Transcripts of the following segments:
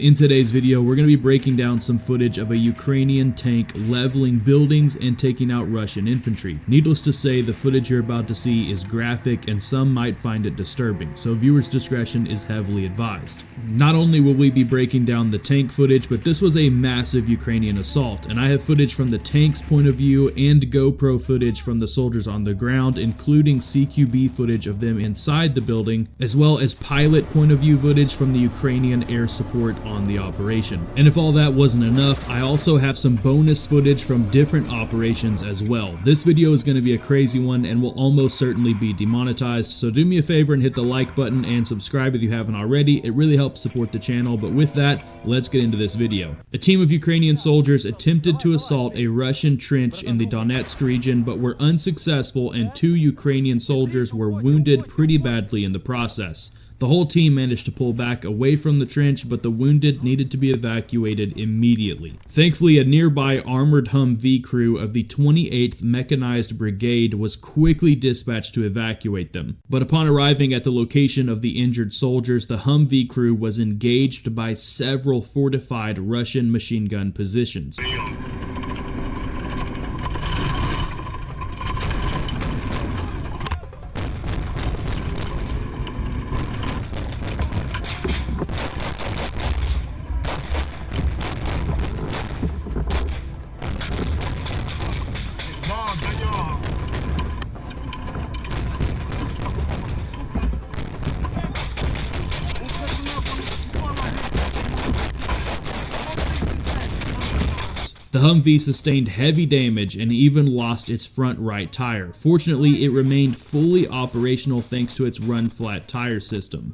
In today's video, we're going to be breaking down some footage of a Ukrainian tank leveling buildings and taking out Russian infantry. Needless to say, the footage you're about to see is graphic and some might find it disturbing, so viewers' discretion is heavily advised. Not only will we be breaking down the tank footage, but this was a massive Ukrainian assault, and I have footage from the tank's point of view and GoPro footage from the soldiers on the ground, including CQB footage of them inside the building, as well as pilot point of view footage from the Ukrainian air support on the operation. And if all that wasn't enough, I also have some bonus footage from different operations as well. This video is going to be a crazy one and will almost certainly be demonetized, so do me a favor and hit the like button and subscribe if you haven't already. It really helps support the channel, but with that, let's get into this video. A team of Ukrainian soldiers attempted to assault a Russian trench in the Donetsk region, but were unsuccessful, and 2 Ukrainian soldiers were wounded pretty badly in the process. The whole team managed to pull back away from the trench, but the wounded needed to be evacuated immediately. Thankfully, a nearby armored Humvee crew of the 28th Mechanized Brigade was quickly dispatched to evacuate them. But upon arriving at the location of the injured soldiers, the Humvee crew was engaged by several fortified Russian machine gun positions. The Humvee sustained heavy damage and even lost its front right tire. Fortunately, it remained fully operational thanks to its run-flat tire system.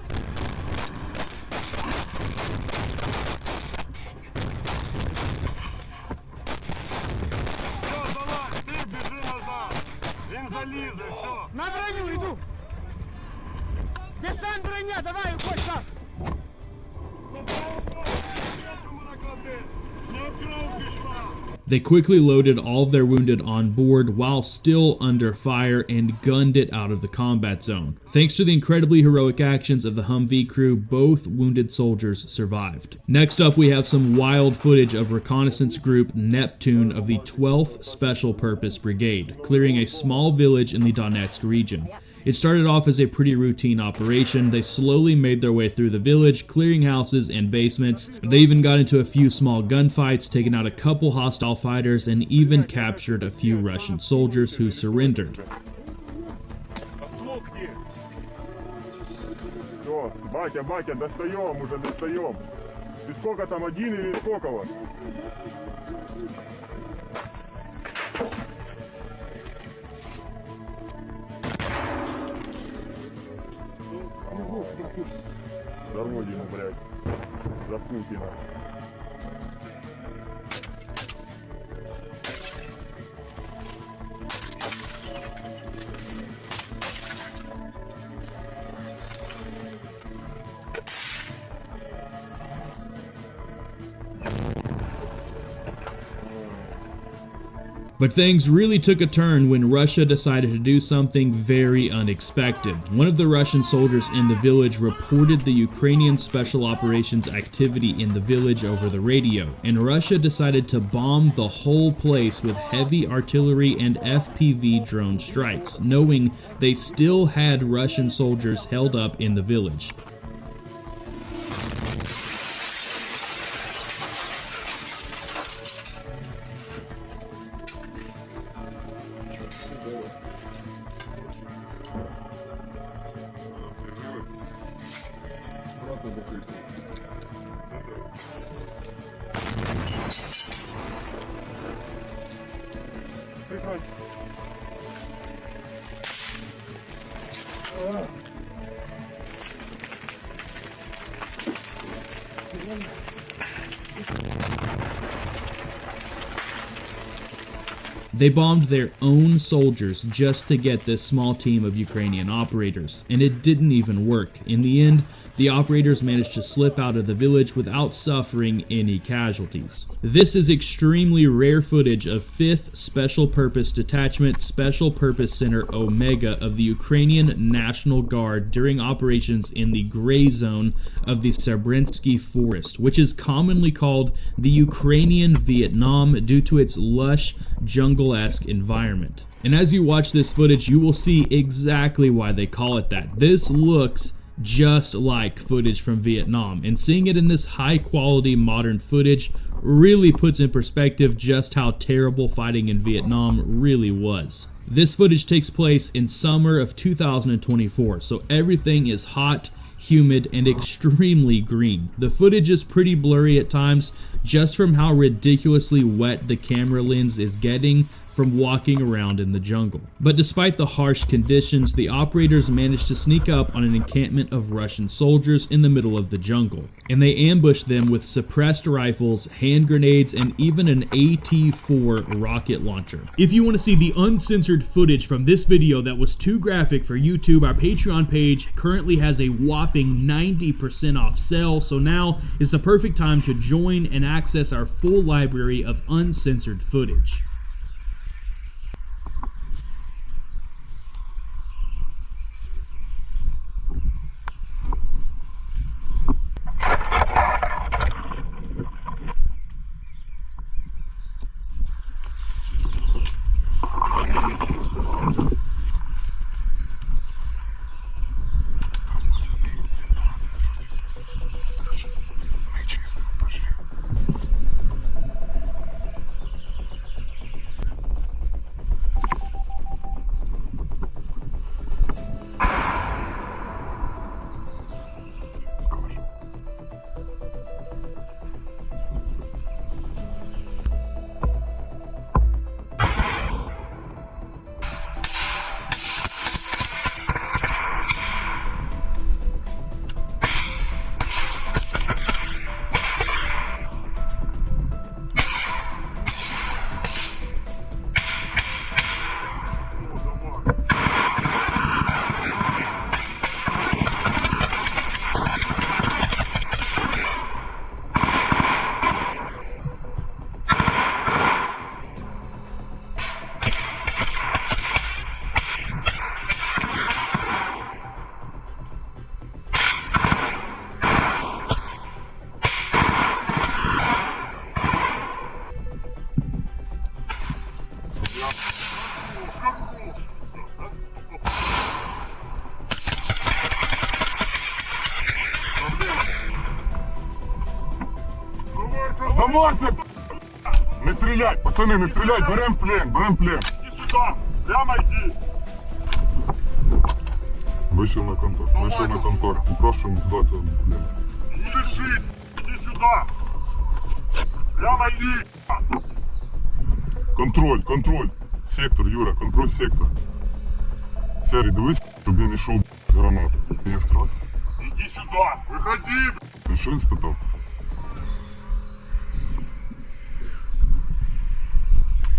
They quickly loaded all of their wounded on board while still under fire and gunned it out of the combat zone. Thanks to the incredibly heroic actions of the Humvee crew, both wounded soldiers survived. Next up, we have some wild footage of reconnaissance group Neptune of the 12th Special Purpose Brigade, clearing a small village in the Donetsk region. It started off as a pretty routine operation. They slowly made their way through the village, clearing houses and basements. They even got into a few small gunfights, taking out a couple hostile fighters, and even captured a few Russian soldiers who surrendered. Батя, достаем, уже достаем. Ты сколько там, один или сколько вот? За родину, блядь. За Путина. But things really took a turn when Russia decided to do something very unexpected. One of the Russian soldiers in the village reported the Ukrainian Special Operations activity in the village over the radio, and Russia decided to bomb the whole place with heavy artillery and FPV drone strikes, knowing they still had Russian soldiers held up in the village. They bombed their own soldiers just to get this small team of Ukrainian operators, and it didn't even work. In the end, the operators managed to slip out of the village without suffering any casualties. This is extremely rare footage of 5th Special Purpose Detachment Special Purpose Center Omega of the Ukrainian National Guard during operations in the gray zone of the Sabrinsky forest, which is commonly called the Ukrainian Vietnam due to its lush, jungle-esque environment. And as you watch this footage, you will see exactly why they call it that. This looks just like footage from Vietnam, and seeing it in this high quality modern footage really puts in perspective just how terrible fighting in Vietnam really was. This footage takes place in summer of 2024, so everything is hot, humid, and extremely green. The footage is pretty blurry at times just from how ridiculously wet the camera lens is getting from walking around in the jungle. But despite the harsh conditions, the operators managed to sneak up on an encampment of Russian soldiers in the middle of the jungle, and they ambushed them with suppressed rifles, hand grenades, and even an AT-4 rocket launcher. If you want to see the uncensored footage from this video that was too graphic for YouTube, our Patreon page currently has a whopping 90% off sale, so now is the perfect time to join and access our full library of uncensored footage. Сдавайся! Не стрелять, пацаны, не стрелять, берем плен, берем плен. Иди сюда, прямо иди. Вышел на контор, прошу не сдаться в плен. Не лежи, иди сюда. Прямо иди. Контроль. Сектор, Юра, контроль сектор. Серый, дивись, щоб я не йшов з гранати. Є втрат. Іди сюди, виходи. Ти що він спитав?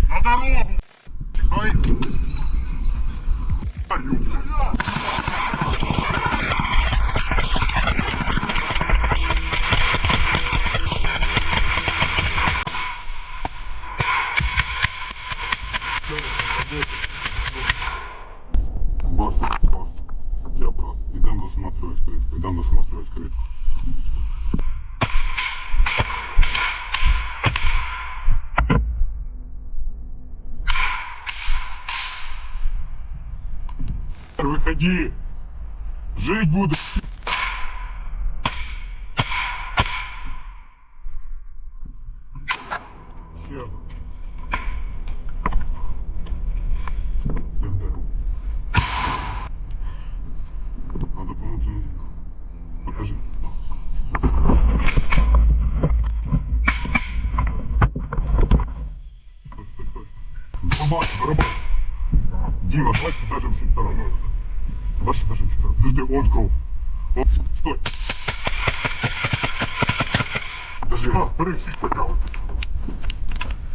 На дорогу! Ай! Босс, я прав. Идем досматривать крытку. Выходи! Жить буду! Все. Надо помочь. Покажи. Барабан. Дима, давайте даже сектора. Ваши даже сектора. Подожди, он кроу. Вот, стой. Подожди, прыгай, пока.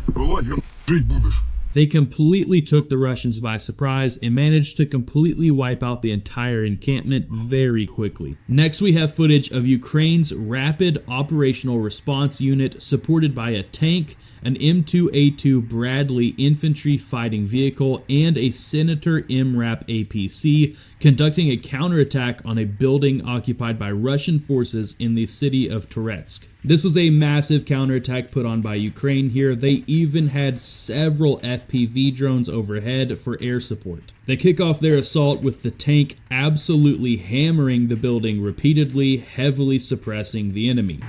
Вылазь, жить будешь. They completely took the Russians by surprise and managed to completely wipe out the entire encampment very quickly. Next, we have footage of Ukraine's Rapid Operational Response Unit supported by a tank, an M2A2 Bradley infantry fighting vehicle, and a Senator MRAP APC conducting a counterattack on a building occupied by Russian forces in the city of Tourett. This was a massive counterattack put on by Ukraine here. They even had several FPV drones overhead for air support. They kick off their assault with the tank absolutely hammering the building repeatedly, heavily suppressing the enemy.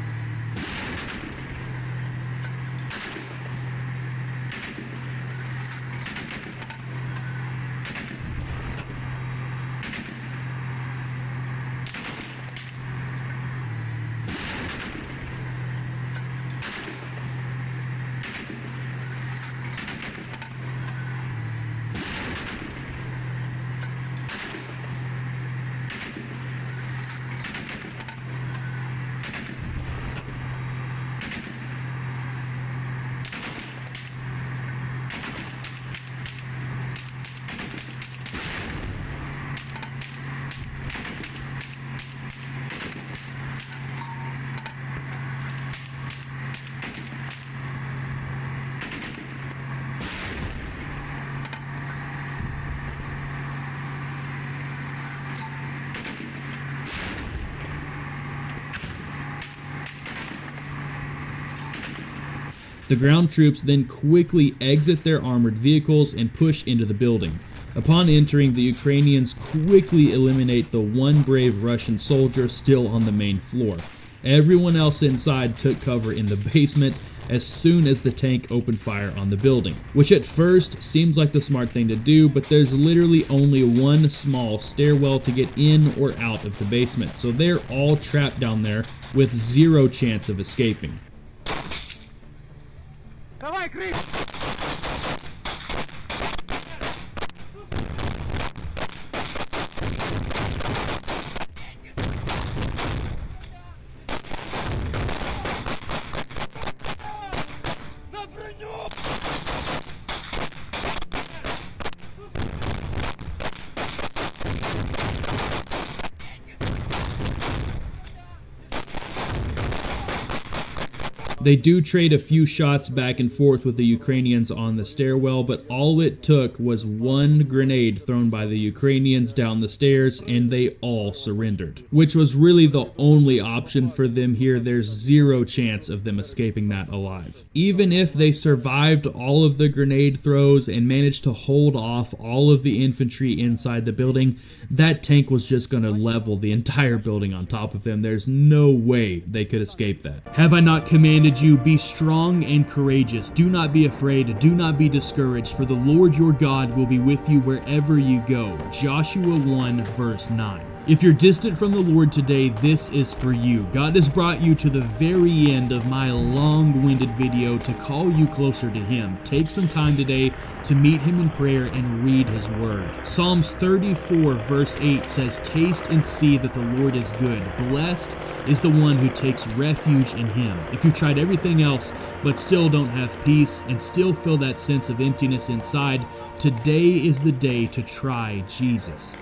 The ground troops then quickly exit their armored vehicles and push into the building. Upon entering, the Ukrainians quickly eliminate the one brave Russian soldier still on the main floor. Everyone else inside took cover in the basement as soon as the tank opened fire on the building, which at first seems like the smart thing to do, but there's literally only one small stairwell to get in or out of the basement, so they're all trapped down there with zero chance of escaping. Давай, крыш! На броню! They do trade a few shots back and forth with the Ukrainians on the stairwell, but all it took was one grenade thrown by the Ukrainians down the stairs and they all surrendered, which was really the only option for them here. There's zero chance of them escaping that alive. Even if they survived all of the grenade throws and managed to hold off all of the infantry inside the building, that tank was just going to level the entire building on top of them. There's no way they could escape that. Have I not commanded you, be strong and courageous? Do not be afraid, do not be discouraged, for the Lord your God will be with you wherever you go. Joshua 1 verse 9. If you're distant from the Lord today, this is for you. God has brought you to the very end of my long-winded video to call you closer to Him. Take some time today to meet Him in prayer and read His Word. Psalms 34 verse 8 says, "Taste and see that the Lord is good. Blessed is the one who takes refuge in Him." If you've tried everything else but still don't have peace and still feel that sense of emptiness inside, today is the day to try Jesus.